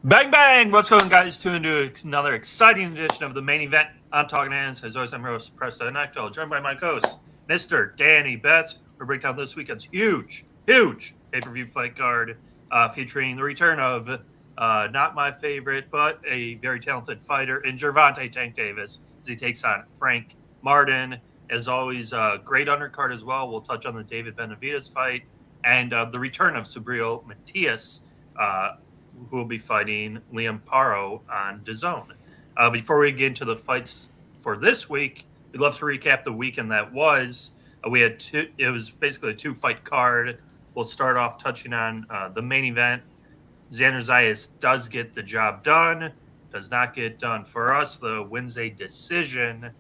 Bang, bang! What's going on, guys? Tuned into another exciting edition of the main event on Talkin Hands. As always, I'm your host, Preston, joined by my co-host, Mr. Danny Betts. We're breaking down this weekend's huge pay-per-view fight card featuring the return of not my favorite, but a very talented fighter in Gervonta Tank Davis as he takes on Frank Martin. As always, great undercard as well. We'll touch on the David Benavidez fight and the return of Subriel Matias, who will be fighting Liam Paro on DAZN. Before we get into the fights for this week, we'd love to recap the weekend that was. We had two. It was basically a two-fight card. We'll start off touching on the main event. Xander Zayas does get the job done. Does not get done for us. The Wednesday decision,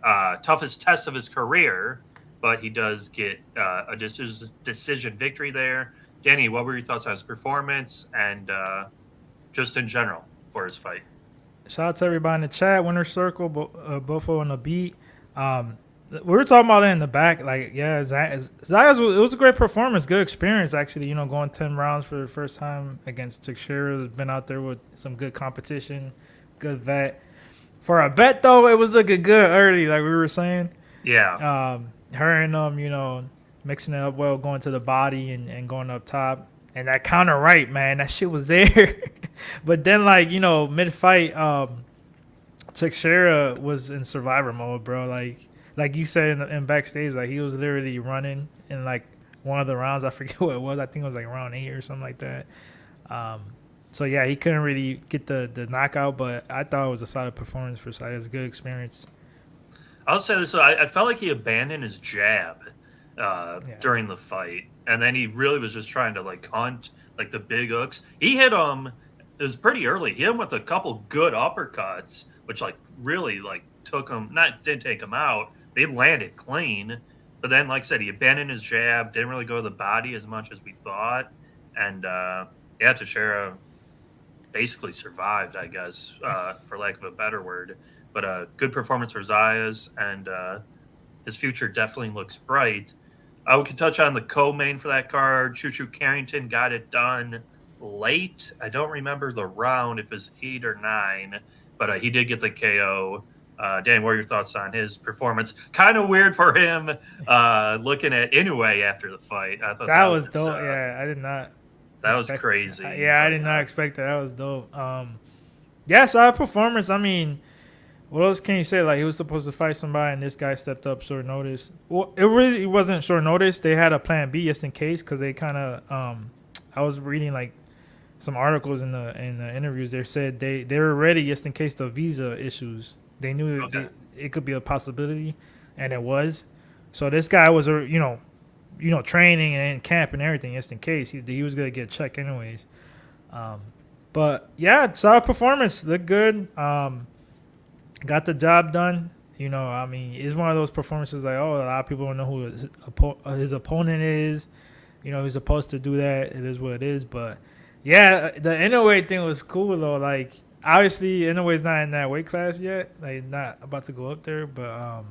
toughest test of his career, but he does get a decision victory there. Danny, what were your thoughts on his performance and just in general for his fight? Shout out to everybody in the chat, Winner Circle, Buffalo on the beat. We were talking about it in the back. Like, yeah, Zayas, it was a great performance, good experience, actually. You know, going 10 rounds for the first time against Teixeira. Been out there with some good competition, good vet. For a bet, though, it was looking good early, like we were saying. Yeah. Her and mixing it up well, going to the body and going up top. And that counter right, man, that shit was there. But then, mid-fight, Teixeira was in survivor mode, bro. Like you said in backstage, like he was literally running in like one of the rounds. I forget what it was. I think it was like round 8 or something like that. So yeah, he couldn't really get the knockout, but I thought it was a solid performance for Zayas. It was a good experience. I'll say this. I felt like he abandoned his jab during the fight, and then he really was just trying to like hunt like the big hooks. He hit him. It was pretty early. He hit him with a couple good uppercuts, which like really like didn't take him out. They landed clean, but then like I said, he abandoned his jab. Didn't really go to the body as much as we thought, and Teixeira basically survived, I guess, for lack of a better word. But a good performance for Zayas, and his future definitely looks bright. We can touch on the co-main for that card. Choo Carrington got it done late. I don't remember the round, if it was 8 or 9, but he did get the KO. Dan, what are your thoughts on his performance? Kind of weird for him looking at Inoue after the fight. I thought that was dope. Yeah, I did not. That was crazy. I did not expect that. That was dope. Yeah, solid performance. I mean, what else can you say? Like, he was supposed to fight somebody, and this guy stepped up short notice. Well, it really wasn't short notice. They had a plan B just in case, because they kind of I was reading like some articles in the interviews. They said they were ready just in case the visa issues. They knew it could be a possibility, and it was. So this guy was training and in camp and everything just in case he was gonna get checked anyways. But yeah, solid performance. Looked good. Got the job done. I mean, it's one of those performances like, a lot of people don't know who his opponent is. He's supposed to do that. It is what it is. But, yeah, the Inoue thing was cool, though. Like, obviously, Inoue's not in that weight class yet. Like, not about to go up there. But,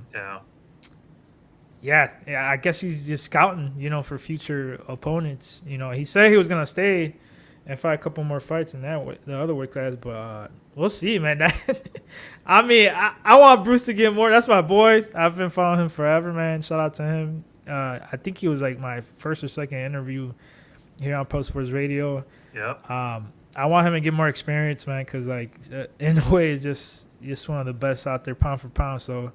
yeah, I guess he's just scouting, for future opponents. He said he was going to stay and fight a couple more fights in the other weight class, but we'll see, man. I mean, I want Bruce to get more. That's my boy. I've been following him forever, man. Shout out to him. I think he was like my first or second interview here on PUBSPORTS Radio. Yep. I want him to get more experience, man, because like in a way, it's just one of the best out there, pound for pound. So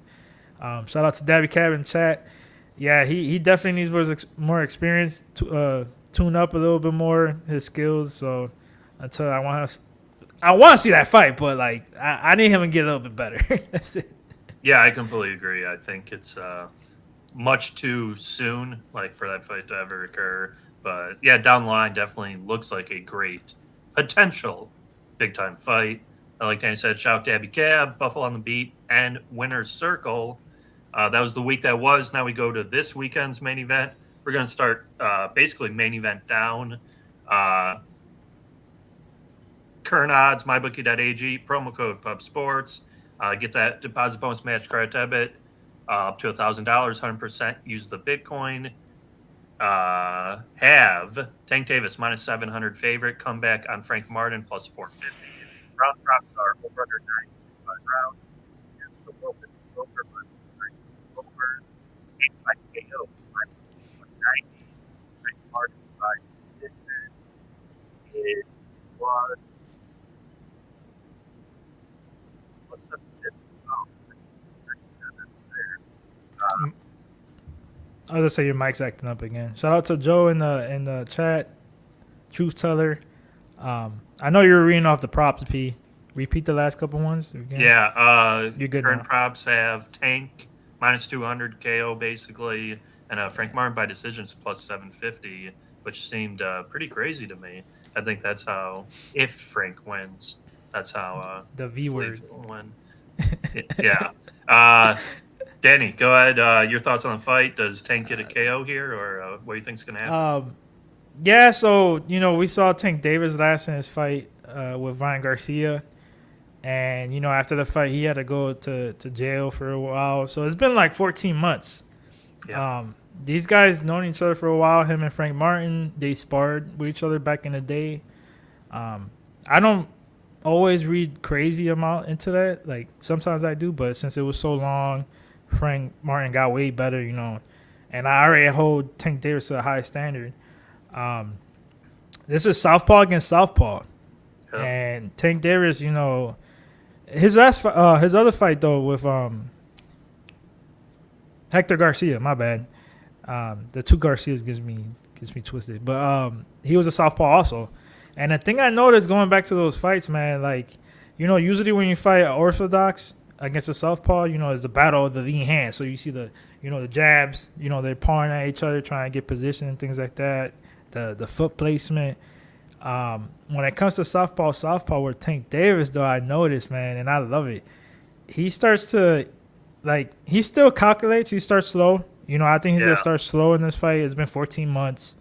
shout out to Dabby Cab in chat. Yeah, he definitely needs more experience to tune up a little bit more his skills. So until I want to see that fight, but like I need him to get a little bit better. That's it. Yeah, I completely agree. I think it's much too soon, like for that fight to ever occur. But yeah, down the line, definitely looks like a great potential big time fight. Like Danny said, shout out to Abby Cab, Buffalo on the Beat, and Winner's Circle. That was the week that was. Now we go to this weekend's main event. We're going to start basically main event down. Current odds, mybookie.ag, promo code PUBSPORTS. Get that deposit bonus match credit debit up to $1,000, 100%. Use the Bitcoin. have Tank Davis minus 700 favorite, comeback on Frank Martin plus 450. Round props are over under 9.5 rounds. The open over over 8 by KO minus 190. Frank Martin by decision. It was what's up to I was gonna say your mic's acting up again. Shout out to Joe in the chat, truth teller. I know you were reading off the props. P. Repeat the last couple ones again. Yeah, You're good current now. props have Tank minus 200 KO basically, and Frank Martin by decisions plus 750, which seemed pretty crazy to me. I think that's how, if Frank wins, that's how The V word. will win. Yeah. Danny, go ahead. Your thoughts on the fight? Does Tank get a KO here, or what do you think's going to happen? Yeah, so we saw Tank Davis last in his fight with Ryan Garcia, and after the fight he had to go to jail for a while. So it's been like 14 months. Yeah. These guys known each other for a while. Him and Frank Martin, they sparred with each other back in the day. I don't always read crazy amount into that. Like sometimes I do, but since it was so long, Frank Martin got way better, and I already hold Tank Davis to a high standard. This is southpaw against southpaw, and Tank Davis, his other fight though with Hector Garcia, my bad. The two Garcias gets me twisted, but he was a southpaw also. And the thing I noticed going back to those fights, man, like usually when you fight orthodox against a southpaw, is the battle of the lean hands. So you see the the jabs, they're pawing at each other, trying to get position and things like that. The foot placement. When it comes to southpaw with Tank Davis, though, I noticed, man, and I love it. He starts to, he still calculates. He starts slow. I think he's going to start slow in this fight. It's been 14 months,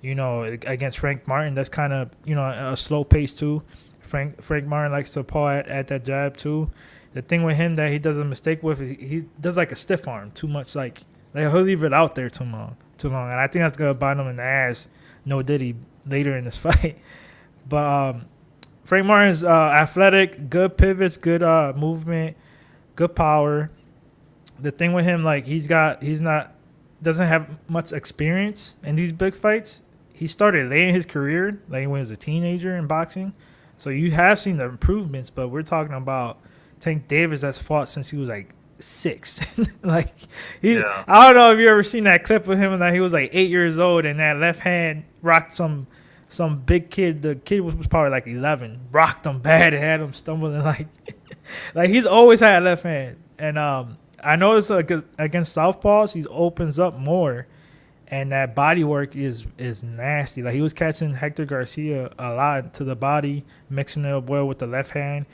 against Frank Martin. That's kind of, a slow pace, too. Frank Martin likes to paw at that jab, too. The thing with him that he does a mistake with, he does like a stiff arm too much. Like he'll leave it out there too long. And I think that's going to bite him in the ass. No diddy later in this fight. But Frank Martin's athletic, good pivots, good movement, good power. The thing with him, doesn't have much experience in these big fights. He started late in his career, like when he was a teenager in boxing. So you have seen the improvements, but we're talking about Tank Davis that's fought since he was like 6. I don't know if you ever seen that clip with him and that he was like 8 years old and that left hand rocked some big kid. The kid was probably like 11, rocked him bad and had him stumbling like he's always had left hand. And I noticed against southpaws he opens up more, and that body work is nasty. Like he was catching Hector Garcia a lot to the body, mixing it up well with the left hand.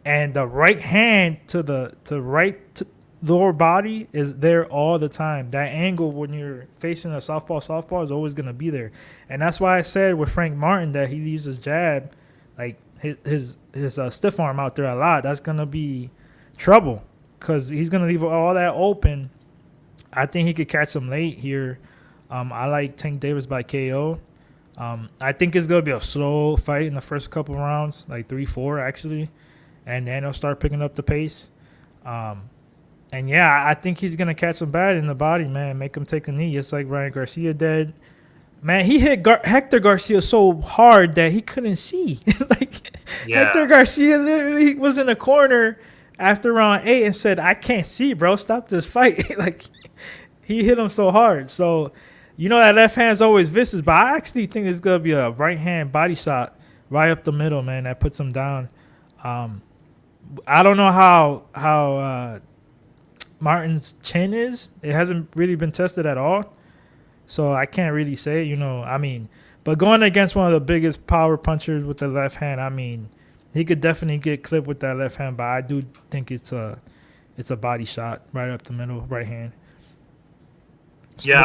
And the right hand to the lower body is there all the time. That angle when you're facing a southpaw is always going to be there. And that's why I said with Frank Martin that he uses jab, like his stiff arm out there a lot. That's going to be trouble because he's going to leave all that open. I think he could catch him late here. I like Tank Davis by KO. I think it's going to be a slow fight in the first couple rounds, like 3-4 actually. And then he'll start picking up the pace. And, yeah, I think he's going to catch him bad in the body, man, make him take a knee just like Ryan Garcia did. Man, he hit Hector Garcia so hard that he couldn't see. Hector Garcia literally was in the corner after round 8 and said, I can't see, bro. Stop this fight. He hit him so hard. So, that left hand's always vicious. But I actually think it's going to be a right hand body shot right up the middle, man, that puts him down. I don't know how Martin's chin is. It hasn't really been tested at all. So I can't really say, but going against one of the biggest power punchers with the left hand, he could definitely get clipped with that left hand, but I do think it's a body shot right up the middle, right hand. So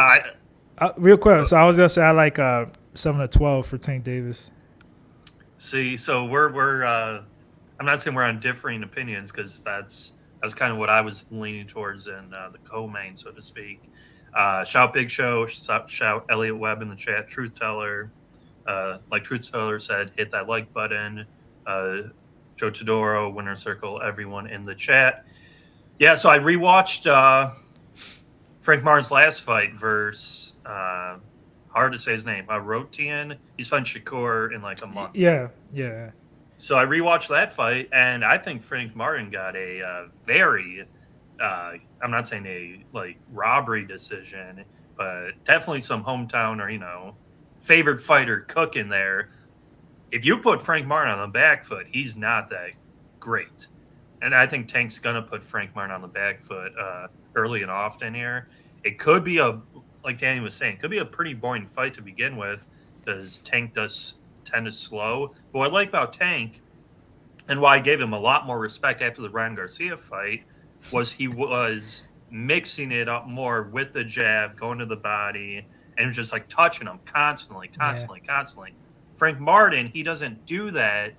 real quick, so I was going to say I like 7-12 for Tank Davis. See, so we're I'm not saying we're on differing opinions because that's kind of what I was leaning towards in the co-main, so to speak. Shout Big Show, shout Elliot Webb in the chat, Truth Teller. Like Truth Teller said, hit that like button. Joe Todoro, Winner Circle, everyone in the chat. Yeah, so I rewatched Frank Martin's last fight versus hard to say his name. Rotian. He's fighting Shakur in like a month. Yeah. So I rewatched that fight, and I think Frank Martin got a very, I'm not saying a like robbery decision, but definitely some hometown or favored fighter cooking there. If you put Frank Martin on the back foot, he's not that great. And I think Tank's going to put Frank Martin on the back foot early and often here. It could be like Danny was saying, could be a pretty boring fight to begin with because Tank does tend to slow. But what I like about Tank and why I gave him a lot more respect after the Ryan Garcia fight was he was mixing it up more with the jab, going to the body, and just like touching him constantly. Frank Martin, he doesn't do that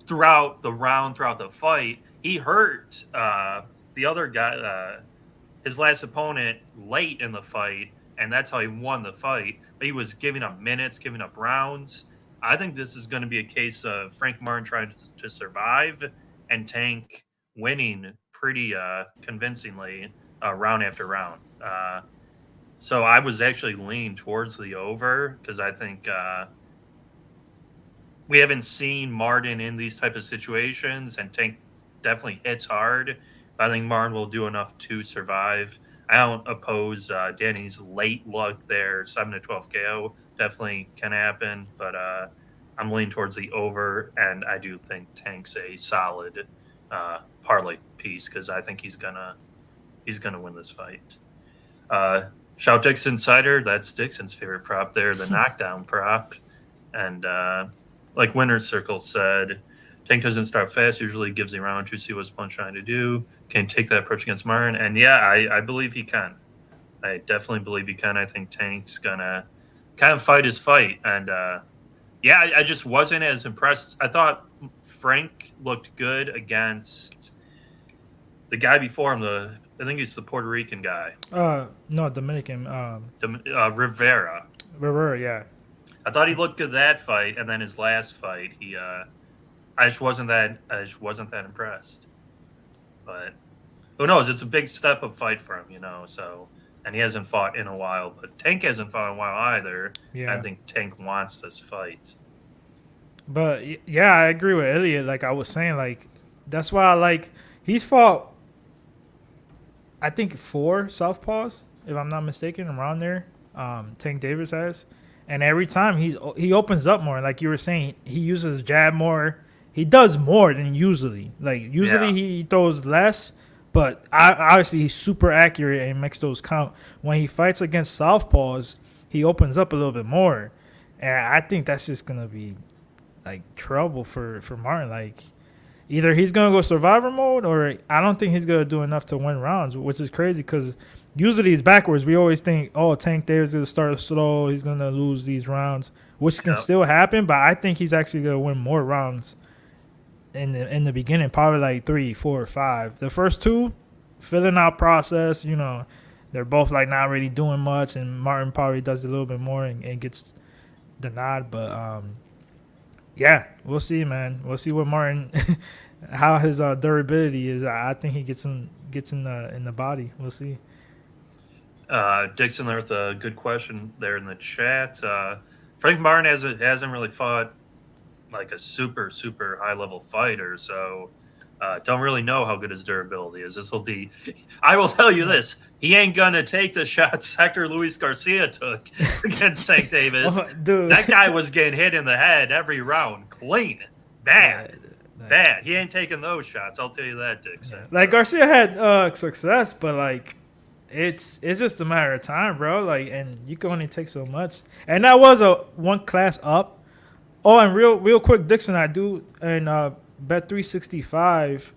throughout the round, throughout the fight. He hurt the other guy, his last opponent, late in the fight, and that's how he won the fight. But he was giving up minutes, giving up rounds. I think this is going to be a case of Frank Martin trying to survive and Tank winning pretty convincingly round after round. So I was actually leaning towards the over because I think we haven't seen Martin in these type of situations, and Tank definitely hits hard. But I think Martin will do enough to survive. I don't oppose Danny's late luck there. 7-12 KO definitely can happen, but I'm leaning towards the over, and I do think Tank's a solid parlay piece because I think he's gonna win this fight. Shout Dixon Insider, that's Dixon's favorite prop there, the knockdown prop, and like Winner's Circle said, Tank doesn't start fast, usually gives the round to see what's Punch trying to do. Can take that approach against Martin. And yeah, I believe he can. I definitely believe he can. I think Tank's going to kind of fight his fight. And I just wasn't as impressed. I thought Frank looked good against the guy before him. I think he's the Puerto Rican guy. No, Dominican. Rivera. Rivera, yeah. I thought he looked good that fight, and then his last fight, I just wasn't that impressed. But who knows? It's a big step up fight for him, So, and he hasn't fought in a while, but Tank hasn't fought in a while either. Yeah. I think Tank wants this fight. But yeah, I agree with Elliot. Like I was saying, like that's why he's fought, I think 4 southpaws, if I'm not mistaken, around there. Tank Davis has. And every time he opens up more, like you were saying, he uses jab more. He does more than usually. Like usually he throws less, but obviously he's super accurate and makes those count. When he fights against southpaws, he opens up a little bit more, and I think that's just gonna be like trouble for Martin. Like either he's gonna go survivor mode, or I don't think he's gonna do enough to win rounds, which is crazy because usually it's backwards. We always think, Tank Davis is going to start slow. He's going to lose these rounds, which can still happen. But I think he's actually going to win more rounds in the beginning, probably like 3, 4, 5. The first 2, filling out process, they're both like not really doing much. And Martin probably does a little bit more and gets the nod. But, we'll see, man. We'll see what Martin how his durability is. I think he gets in the body. We'll see. Dixon there with a good question there in the chat. Frank Martin hasn't really fought like a super, super high level fighter, so don't really know how good his durability is. I will tell you this, he ain't gonna take the shots Hector Luis Garcia took against Tank Davis. Dude. That guy was getting hit in the head every round, clean, bad. He ain't taking those shots, I'll tell you that, Dixon. Like Garcia had success, but like it's just a matter of time, bro. Like, and you can only take so much. And that was a one class up. Oh, and real quick, Dixon, I do and bet 365.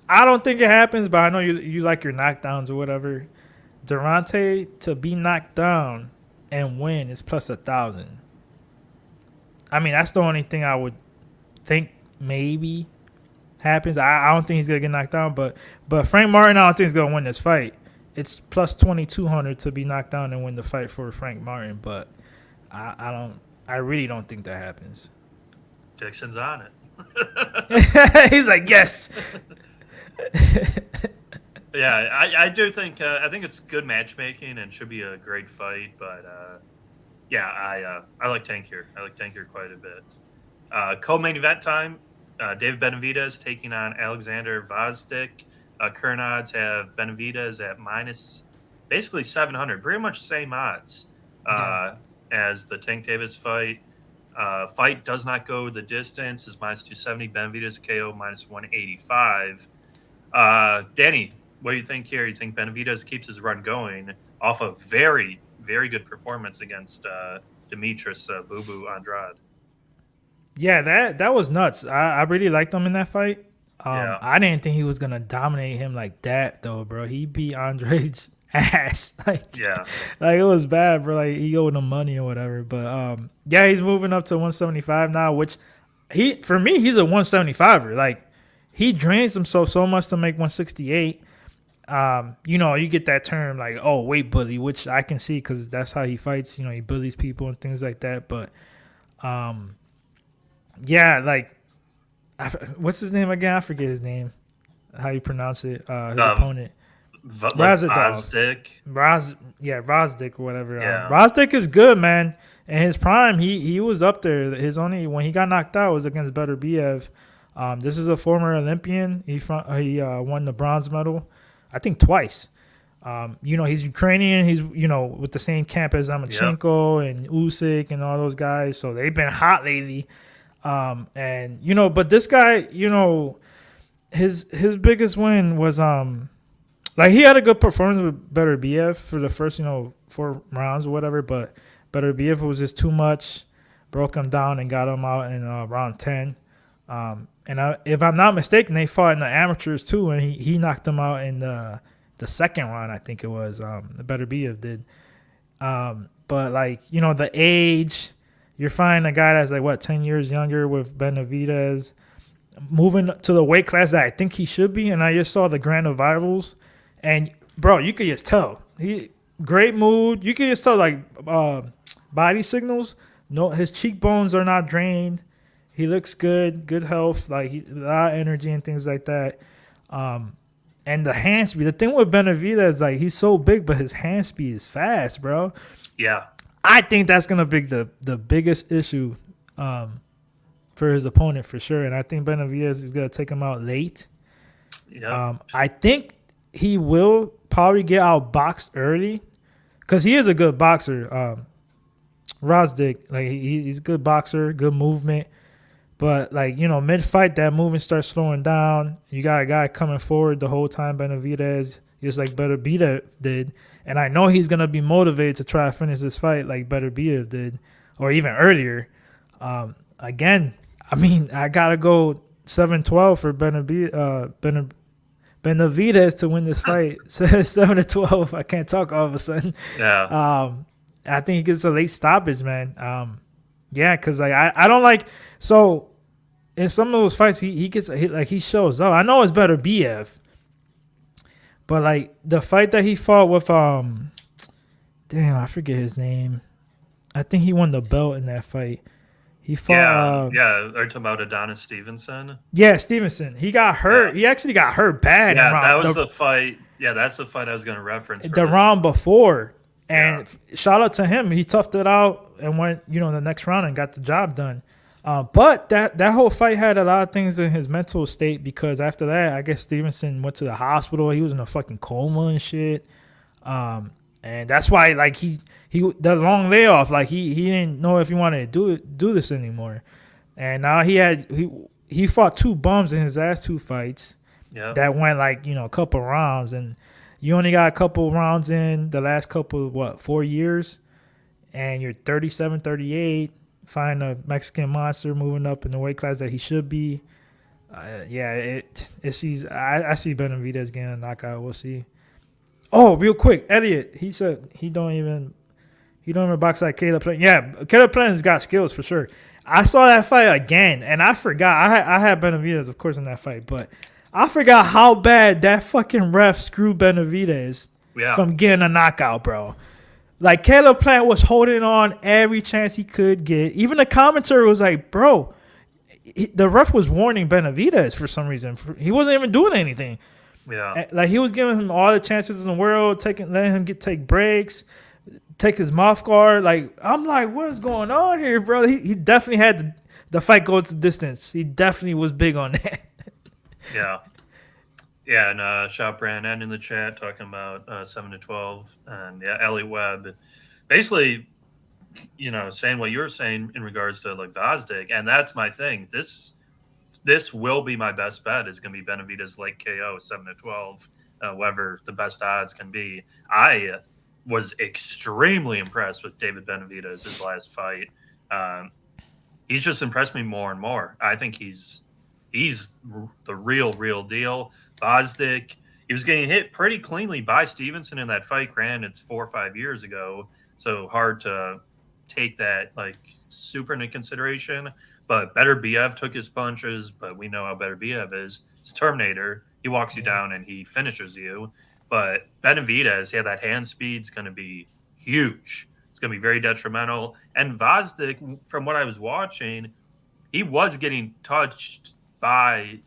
I don't think it happens, but I know you like your knockdowns or whatever. Gervonta to be knocked down and win is plus 1,000. I mean, that's the only thing I would think maybe happens. I don't think he's gonna get knocked down, but Frank Martin, I don't think he's gonna win this fight. it's plus 2,200 to be knocked down and win the fight for Frank Martin, but I really don't think that happens. Dixon's on it. He's like, yes. Yeah, I do think I think it's good matchmaking and should be a great fight. But yeah, I like Tank here. I like Tank here quite a bit. Co-main event time: David Benavidez taking on Oleksandr Gvozdyk. Current odds have Benavidez at minus basically 700, pretty much same odds as the Tank Davis fight. Fight does not go the distance. Is minus 270. Benavidez KO minus 185. Danny, what do you think here? You think Benavidez keeps his run going off a very, very good performance against Demetrius Boo Boo Andrade? Yeah, that was nuts. I really liked him in that fight. Yeah. I didn't think he was gonna dominate him like that though, bro. He beat Andre's ass. Like it was bad, bro. Like he owed him money or whatever. But yeah, he's moving up to 175 now, which for me he's a 175er. Like he drains himself so much to make 168. You get that term like, oh, weight bully, which I can see because that's how he fights. He bullies people and things like that. But yeah, like. What's his name again? I forget his name. How you pronounce it? His opponent. Gvozdyk. Gvozdyk or whatever. Yeah. Gvozdyk is good, man. In his prime, he was up there. His only when he got knocked out was against Beterbiev. This is a former Olympian. He won the bronze medal, I think twice. He's Ukrainian. He's with the same camp as Zamchenko and Usyk and all those guys. So they've been hot lately. But this guy, his biggest win was he had a good performance with Beterbiev for the first 4 rounds or whatever, but Beterbiev was just too much, broke him down and got him out in round 10. If I'm not mistaken, they fought in the amateurs too, and he knocked him out in the second round, I think it was. Beterbiev did. But the age. You're finding a guy that's 10 years younger with Benavidez, moving to the weight class that I think he should be. And I just saw the Grand Rivals, and bro, you could just tell he great mood. You could just tell body signals. No, his cheekbones are not drained. He looks good health, a lot of energy and things like that. And the hand speed. The thing with Benavidez is he's so big, but his hand speed is fast, bro. Yeah. I think that's going to be the biggest issue for his opponent for sure. And I think Benavidez is going to take him out late. Yeah. I think he will probably get outboxed early because he is a good boxer. Gvozdyk, he's a good boxer, good movement. But, mid-fight, that movement starts slowing down. You got a guy coming forward the whole time, Benavidez, just like Beterbiev did. And I know he's going to be motivated to try to finish this fight like Beterbiev did, or even earlier. Again, I got to go 7-12 for Benavidez to win this fight. 7-12. I can't talk all of a sudden. Yeah. I think he gets a late stoppage, man. Yeah, because I don't like – so in some of those fights, he gets he shows up. I know it's Beterbiev. But the fight that he fought with I forget his name. I think he won the belt in that fight. He fought are you talking about Adonis Stevenson? Yeah, Stevenson. He got hurt. Yeah. He actually got hurt bad. Yeah, that was the fight. Yeah, that's the fight I was going to reference. The round before. And shout out to him. He toughed it out and went, the next round and got the job done. But that whole fight had a lot of things in his mental state because after that, I guess Stevenson went to the hospital. He was in a fucking coma and shit. And that's why he the long layoff, he didn't know if he wanted to do this anymore. And now he fought 2 bums in his last 2 fights. Yeah. That went a couple rounds, and you only got a couple rounds in the last couple 4 years, and you're 37, 38. Find a Mexican monster moving up in the weight class that he should be. I see Benavidez getting a knockout. We'll see. Oh, real quick, Elliot. He said he don't even box like Caleb Plant. Yeah, Caleb Plant's got skills for sure. I saw that fight again, and I forgot. I had Benavidez, of course, in that fight, but I forgot how bad that fucking ref screwed Benavidez. from getting a knockout, bro. Like, Caleb Plant was holding on every chance he could get. Even the commentary was like, bro, the ref was warning Benavidez for some reason. He wasn't even doing anything. Yeah. Like, he was giving him all the chances in the world, letting him take breaks, take his mouth guard. Like, I'm like, what's going on here, bro? He definitely had the fight go to distance. He definitely was big on that. Yeah. Yeah, and shout Brandon in the chat talking about 7-12. And yeah, Elliot Webb basically, saying what you were saying in regards to like Gvozdyk. And that's my thing. This will be my best bet, is going to be Benavidez late KO 7-12, whatever the best odds can be. I was extremely impressed with David Benavidez his last fight. He's just impressed me more and more. I think he's the real deal. Gvozdyk, he was getting hit pretty cleanly by Stevenson in that fight. Granted, it's 4 or 5 years ago, so hard to take that like super into consideration. But Better BF took his punches, but we know how Better BF is. It's Terminator. He walks you down and he finishes you. But Benavidez, that hand speed's going to be huge. It's going to be very detrimental. And Gvozdyk, from what I was watching, he was getting touched by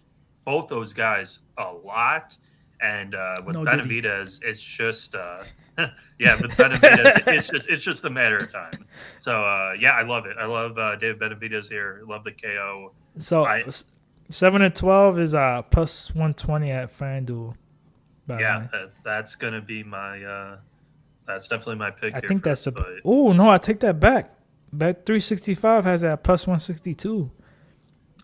both those guys a lot. And with Benavidez, it's just with Benavidez, it's just a matter of time. So I love it. I love David Benavidez here. I love the KO. So 7-12 is plus 120 at FanDuel. That's gonna be my. That's definitely my pick. I think that's the. Oh no, I take that back. Bet 365 has that plus 162.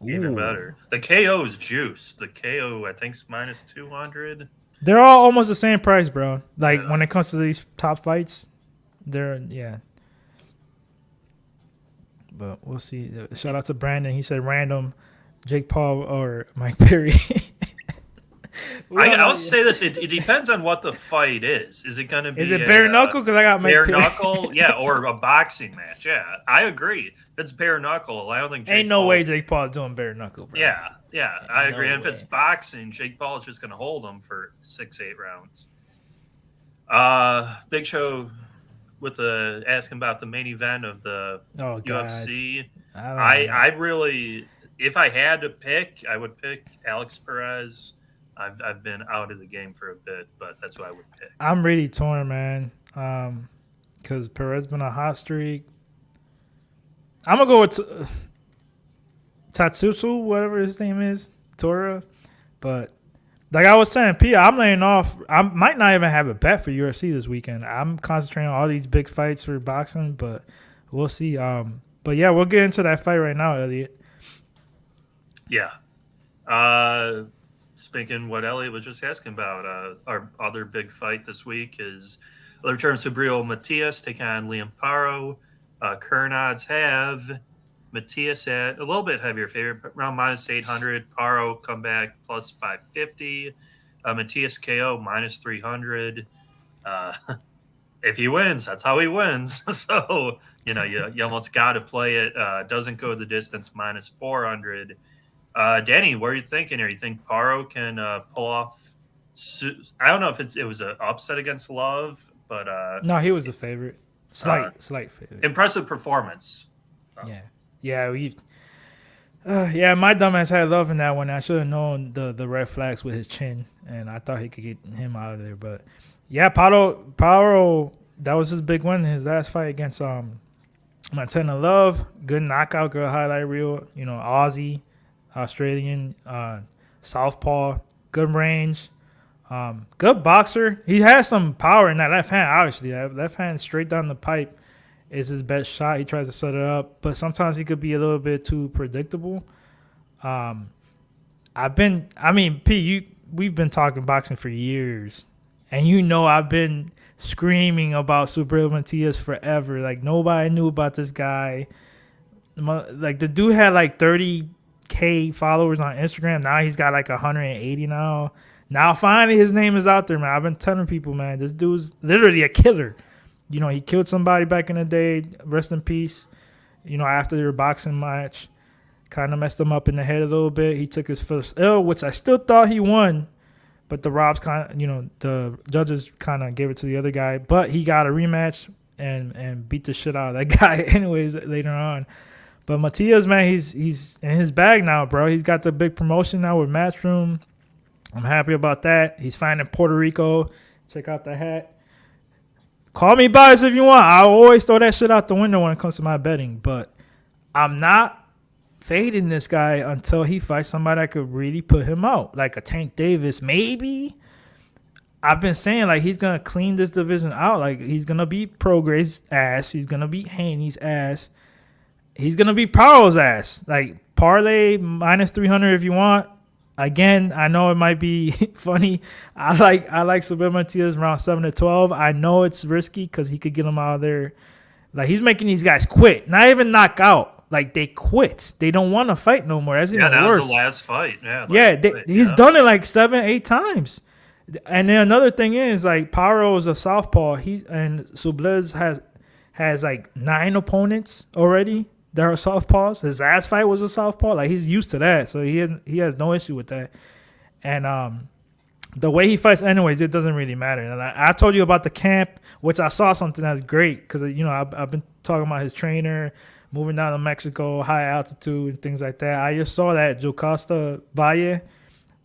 Even better. The KO is juice. The KO, I think, is minus 200. They're all almost the same price, bro. Like, when it comes to these top fights, they're, But we'll see. Shout out to Brandon. He said random Jake Paul or Mike Perry. I'll say this. It depends on what the fight is. Is it going to be bare knuckle? Because I got Mike bare Perry. knuckle, or a boxing match. Yeah, I agree. If it's bare knuckle, I don't think Ain't no way Jake Paul is doing bare knuckle, bro. Yeah, I agree. And if it's boxing, Jake Paul is just going to hold him for 6-8 rounds. Big Show with asking about the main event of the UFC. I really, if I had to pick, I would pick Alex Perez. I've been out of the game for a bit, but that's who I would pick. I'm really torn, man, because Perez been a hot streak. I'm going to go with Tatsusu, whatever his name is, Tora. But like I was saying, Pia, I'm laying off. I might not even have a bet for UFC this weekend. I'm concentrating on all these big fights for boxing, but we'll see. But yeah, we'll get into that fight right now, Elliot. Yeah. Speaking what Elliot was just asking about, our other big fight this week is the return of Subriel Matias taking on Liam Paro. Current odds have Matias at a little bit heavier favorite, around minus 800. Paro comeback plus 550. Matias KO minus 300. If he wins, that's how he wins. So, you almost got to play it. Doesn't go the distance, minus 400. Danny, what are you thinking here? You think Paro can pull off? I don't know if it was an upset against Love, but no, he was the favorite. Slight favorite. Impressive performance. Yeah. My dumbass had Love in that one. I should have known the red flags with his chin, and I thought he could get him out of there. But yeah, Paro, that was his big win. His last fight against Montana Love, good knockout, good highlight reel. Aussie, Australian, southpaw, good range. Good boxer. He has some power in that left hand, obviously. That left hand straight down the pipe is his best shot. He tries to set it up, but sometimes he could be a little bit too predictable. We've been talking boxing for years, and I've been screaming about Subriel Matias forever. Like, nobody knew about this guy. Like, the dude had like 30K followers on Instagram. Now he's got like 180 now. Now, finally, his name is out there, man. I've been telling people, man, this dude's literally a killer. He killed somebody back in the day. Rest in peace. After their boxing match, kind of messed him up in the head a little bit. He took his first L, which I still thought he won. but the judges kind of gave it to the other guy. But he got a rematch and beat the shit out of that guy anyways later on. But Matias, man, he's in his bag now, bro. He's got the big promotion now with Matchroom. I'm happy about that. He's fighting in Puerto Rico. Check out the hat. Call me biased if you want. I always throw that shit out the window when it comes to my betting. But I'm not fading this guy until he fights somebody that could really put him out. Like a Tank Davis, maybe. I've been saying, like, he's going to clean this division out. Like, he's going to beat Progray's ass. He's going to beat Haney's ass. He's going to beat Paro's ass. Like, parlay minus 300 if you want. Again, I know it might be funny. I like Subriel Matias around 7-12. I know it's risky because he could get him out of there. Like, he's making these guys quit. Not even knock out. Like, they quit. They don't want to fight no more. That's even that worse. Was the last fight. He's done it like 7-8 times. And then another thing is, like, Paro is a southpaw. And Subriel has like 9 opponents already that are southpaws. His last fight was a southpaw. Like, he's used to that, so he has no issue with that. And the way he fights, anyways, it doesn't really matter. And I told you about the camp, which I saw something that's great because I've been talking about his trainer moving down to Mexico, high altitude and things like that. I just saw that Jocasta Valle,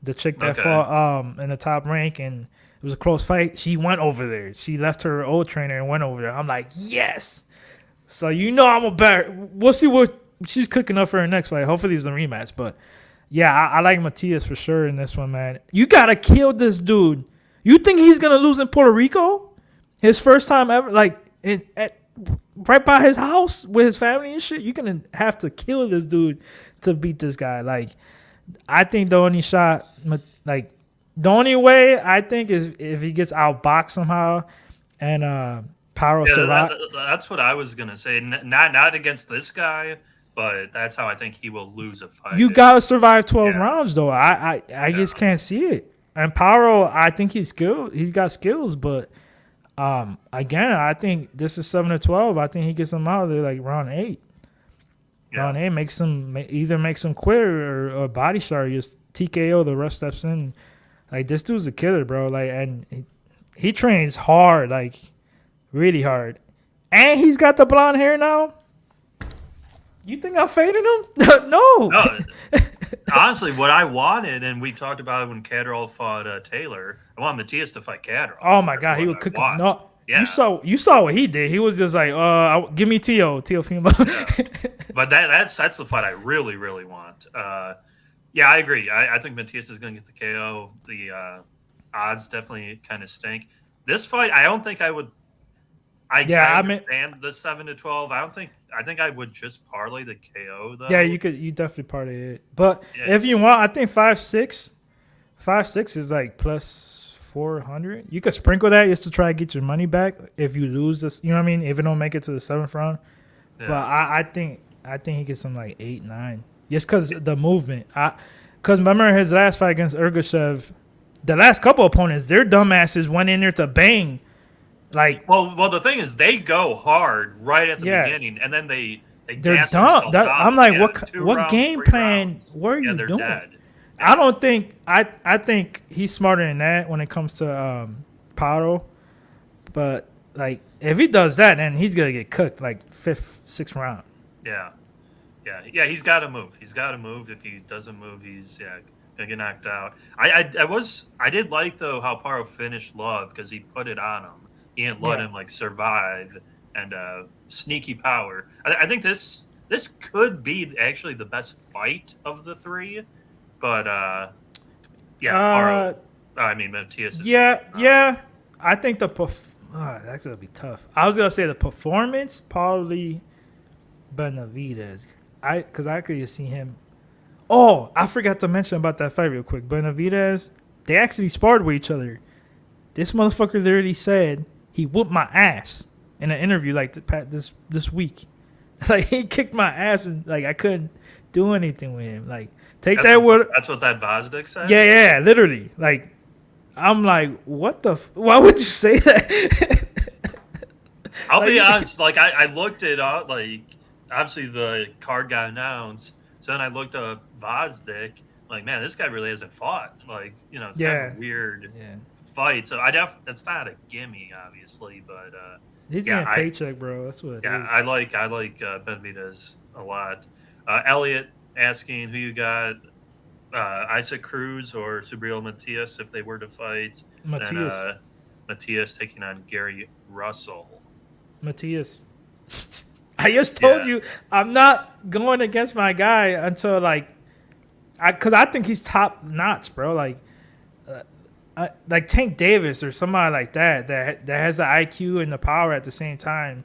the chick that fought in the top rank, and it was a close fight. She went over there. She left her old trainer and went over there. I'm like, yes. So I'm a better. We'll see what she's cooking up for her next fight. Hopefully it's a rematch. But yeah, I like Matias for sure in this one, man. You gotta kill this dude. You think he's gonna lose in Puerto Rico? His first time ever, like right by his house with his family and shit. You're gonna have to kill this dude to beat this guy. Like, I think the only shot, like, the only way I think is if he gets outboxed somehow and Paro survive. That's what I was gonna say. Not against this guy, but that's how I think he will lose a fight. You gotta survive 12 rounds though. I just can't see it. And Paro, I think he's skilled. He's got skills, but again, I think this is 7-12. I think he gets him out of there like round 8. Yeah. Round 8 makes him quit or body shot or just TKO. The rest steps in. Like, this dude's a killer, bro. Like, and he trains hard, like really hard, and he's got the blonde hair now. You think I'm fading him? No. Honestly, what I wanted, and we talked about it when Catterall fought Taylor. I want Matias to fight Catterall. Oh my God, he would cook him. No. Yeah. You saw what he did. He was just like, give me Teofimo. Yeah. But that's the fight I really, really want. Yeah, I agree. I think Matias is going to get the KO. The odds definitely kind of stink. This fight, I don't think I would. I understand the 7-12. I think I would just parlay the KO though. Yeah, you definitely parlay it. But if you want, I think 5-6 is like plus 400. You could sprinkle that just to try to get your money back if you lose this. You know what I mean? If you don't make it to the 7th round. Yeah. But I think he gets some like 8-9. Just because the movement. Because remember his last fight against Ergashev, the last couple opponents, their dumbasses went in there to bang. Like, well, the thing is, they go hard right at the beginning, and then they're dumb. I'm like, what game plan? What are you doing? Dead. I don't think I think he's smarter than that when it comes to Paro, but like if he does that, then he's gonna get cooked like 5th, 6th round. Yeah. He's got to move. He's got to move. If he doesn't move, he's gonna get knocked out. I did like though how Paro finished Love because he put it on him. He didn't let him like survive and sneaky power. I think this could be actually the best fight of the 3, but Paro. I mean Matias. Yeah. I think that's gonna be tough. I was gonna say the performance probably Benavidez. Because I could just see him. Oh, I forgot to mention about that fight real quick. Benavidez, they actually sparred with each other. This motherfucker literally said he whooped my ass in an interview like this week. Like, he kicked my ass and like I couldn't do anything with him. Like, that's what that Gvozdyk said? Yeah, literally. Like, I'm like, what the why would you say that? I'll be honest, like I looked it up, like obviously the card got announced, so then I looked up Gvozdyk, like, man, this guy really hasn't fought. Like, it's kind of Yeah. a weird Yeah. fight. So it's not a gimme, obviously, but He's yeah, getting a paycheck, bro. That's what it yeah, is. I like Benavidez a lot. Elliot asking who you got, Isaac Cruz or Subriel Matias if they were to fight. Then Matias. Matias taking on Gary Russell. Matias. I just told Yeah, you I'm not going against my guy until because I think he's top notch, bro. Like Tank Davis or somebody like that has the IQ and the power at the same time.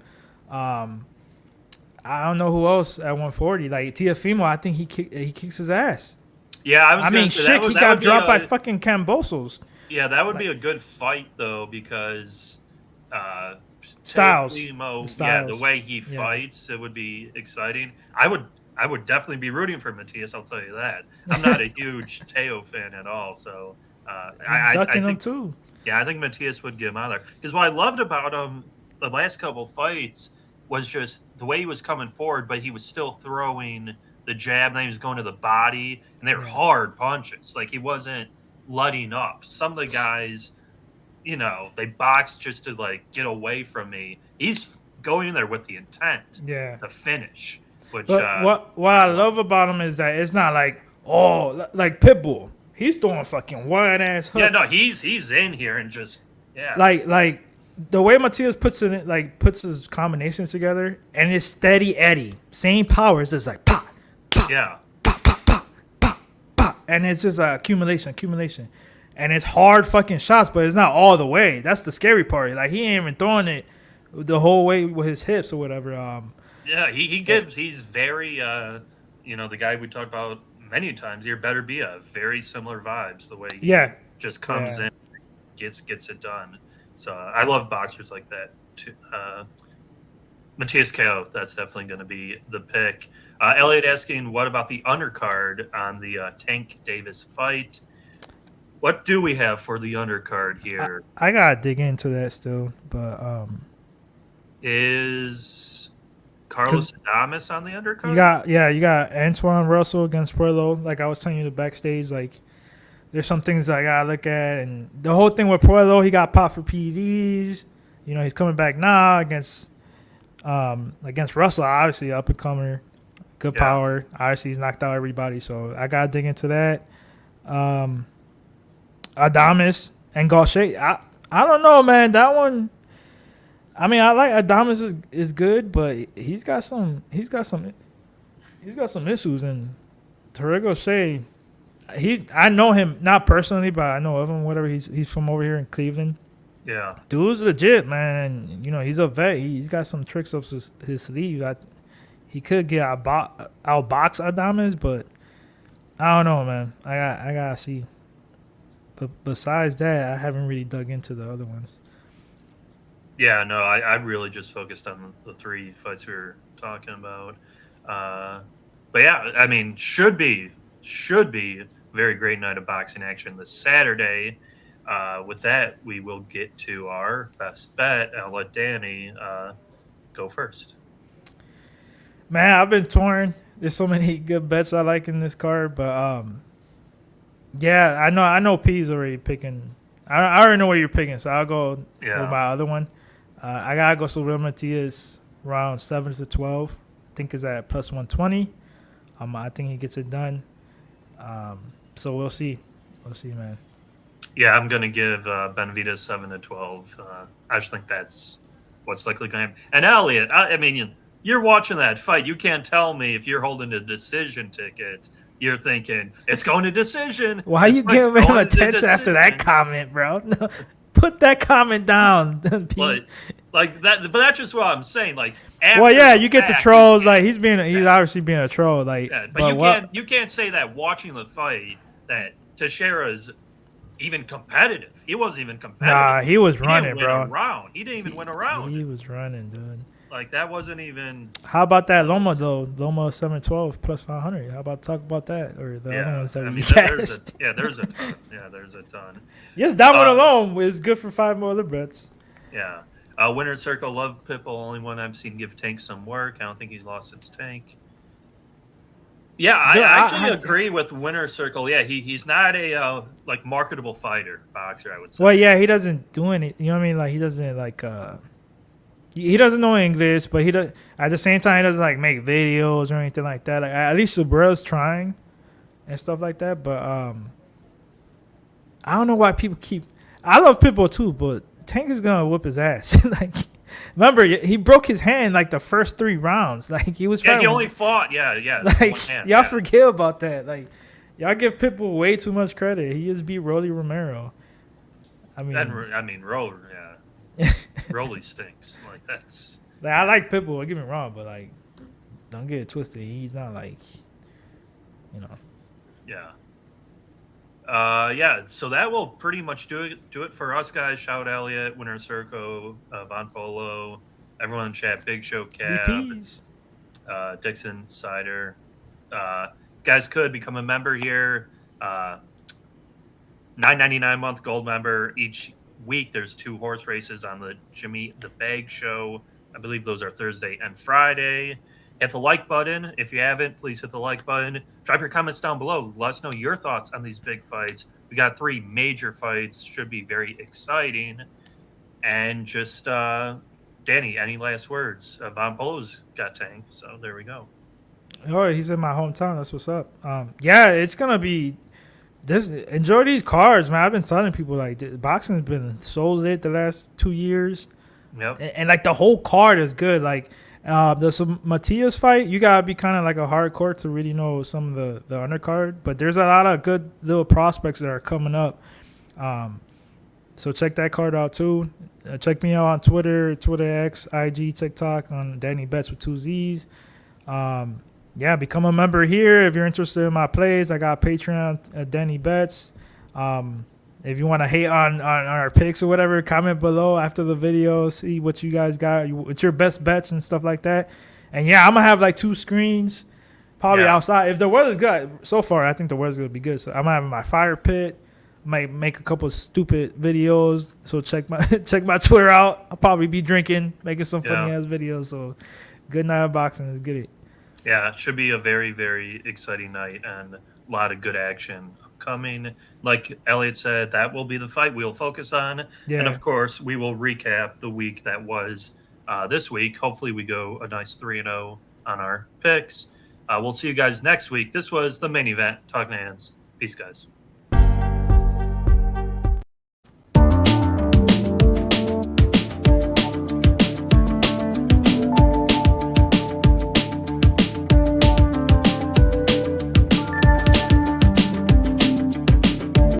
I don't know who else at 140. Like Tiafimo, I think he kicks his ass. yeah. I was. I Gonna mean, say, shit, he that got would be dropped by fucking Cambosos. yeah, that would Like be a good fight though because uh, Styles, Teofimo, yeah, the Styles. way he Yeah. fights, it would be exciting. I would definitely be rooting for Matias. I'll tell you that. I'm not a huge Teo fan at all, so He's I ducking him think too. yeah, I think Matias would get him out of there. Because what I loved about him the last couple fights was just the way he was coming forward, but he was still throwing the jab, and then he was going to the body, and they were Yeah. hard punches. Like he wasn't letting up. Some of the guys, they box just to like get away from me. He's going in there with the intent Yeah. to finish, which But what I love about him is that it's not like like Pitbull. He's throwing fucking wide ass hooks. yeah, no, he's in here and just yeah, like the way Matias puts his combinations together and it's steady Eddie. Same power. It's just like pop, pop, yeah. pop, pop, pop, pop, pop. And it's just accumulation. And it's hard fucking shots, but it's not all the way. That's the scary part. Like he ain't even throwing it the whole way with his hips or whatever. Yeah, he's very the guy we talked about many times here, Better Be a very similar vibes the way he Yeah. just comes Yeah. in, gets it done. So I love boxers like that too. Matias KO, that's definitely going to be the pick. Elliot asking, what about the undercard on the Tank Davis fight? What do we have for the undercard here? I gotta dig into that still, but Is Carlos Adames on the undercard? you got Antoine Russell against Puello. Like I was telling you the backstage, like there's some things I gotta look at, and the whole thing with Puello, he got popped for PEDs. He's coming back now against Russell, obviously up and comer, good power. Obviously he's knocked out everybody, so I gotta dig into that. Adames and Gaucher. I don't know, man. That one. I mean, I like Adames is good, but he's got some issues. And Torrego Shea, I know him not personally, but I know of him. Whatever, he's from over here in Cleveland. Yeah, Dude's legit, man. And, he's a vet. He's got some tricks up his sleeve. He could get outbox Adames, but I don't know, man. I gotta see. But besides that, I haven't really dug into the other ones. yeah. No, I really just focused on the three fights we were talking about. But yeah, I mean, should be a very great night of boxing action this Saturday. With that, we will get to our best bet. I'll let Danny go first. Man, I've been torn. There's so many good bets I like in this card, but yeah, I know P's already picking. I already know what you're picking, so I'll go with my other one. I gotta go Subriel Matias around 7-12. I think is at plus 120. I think he gets it done. So we'll see. Man. Yeah, I'm gonna give Benavidez 7-12. I just think that's what's likely going to happen. And Elliot, I mean, you're watching that fight. You can't tell me if you're holding a decision ticket. You're thinking it's going to decision. Why you giving him attention after that comment, bro? No, put that comment down. Like that, but that's just what I'm saying. Like, well, yeah, you get the trolls. Like he's obviously being a troll. Like, yeah, but you can't say that watching the fight that Teixeira's even competitive. He wasn't even competitive. Nah, he was running, bro. He didn't even win a round. He was running, dude. Like that wasn't even. How about that Loma though? Loma 712 plus 500. How about talk about that or the other ones that we cast? There's a ton. Yeah, there's a ton. Yes, that one alone is good for 5 more other bets. Yeah. Winner Circle, love Pitbull. Only one I've seen give Tank some work. I don't think he's lost since Tank. Yeah, I Dude, actually agree with Winner Circle. Yeah, he's not a like marketable fighter boxer, I would say. well, yeah, he doesn't do any. You know what I mean? Like he doesn't like he doesn't know English, but he does at the same time he doesn't like make videos or anything like that. Like at least Subriel's trying and stuff like that. But I don't know why people keep. I love Pitbull too, but Tank is gonna whip his ass. Like, remember he broke his hand like the first 3 rounds. Like he was Yeah, fighting. he only fought. Yeah. Like one hand, y'all yeah. forget about that. Like y'all give Pitbull way too much credit. He just beat Rolly Romero. I mean, Roller, yeah. Rolly stinks. Like that's. like, I like Pitbull. Don't get me wrong, but like, don't get it twisted. He's not like, you know. Yeah. Yeah, so that will pretty much do it for us guys. Shout Elliot, Winner Circo, Von Polo, everyone in chat, Big Show Cab, VPs. Dixon Cider. Guys could become a member here. $9.99 month gold member. Each week there's 2 horse races on the Jimmy the Bag show. I believe those are Thursday and Friday. Hit the like button. If you haven't, please hit the like button. Drop your comments down below. Let us know your thoughts on these big fights. We got 3 major fights. Should be very exciting. And just, Danny, any last words? Von Polo's got Tank, so there we go. Oh, he's in my hometown. That's what's up. Yeah, it's gonna be. Enjoy these cards, man. I've been telling people like boxing has been so lit the last 2 years. Yep. And like the whole card is good. Like the Matias fight, you gotta be kind of like a hardcore to really know some of the undercard. But there's a lot of good little prospects that are coming up. So check that card out too. Check me out on Twitter, Twitter X, IG, TikTok on Danny Betts with 2 Z's. Yeah, become a member here if you're interested in my plays. I got Patreon at Danny Betts. If you want to hate on our picks or whatever, comment below after the video. See what you guys got. What's your best bets and stuff like that. And yeah, I'm gonna have like 2 screens, probably outside. If the weather's good, so far I think the weather's gonna be good. So I'm gonna have my fire pit. Might make a couple of stupid videos. So check my Twitter out. I'll probably be drinking, making some funny ass videos. So good night of boxing. Let's get it. Yeah, it should be a very, very exciting night and a lot of good action coming. Like Elliot said, that will be the fight we'll focus on. Yeah. And, of course, we will recap the week that was this week. Hopefully we go a nice 3-0 on our picks. We'll see you guys next week. This was the main event. Talkin Hands. Peace, guys.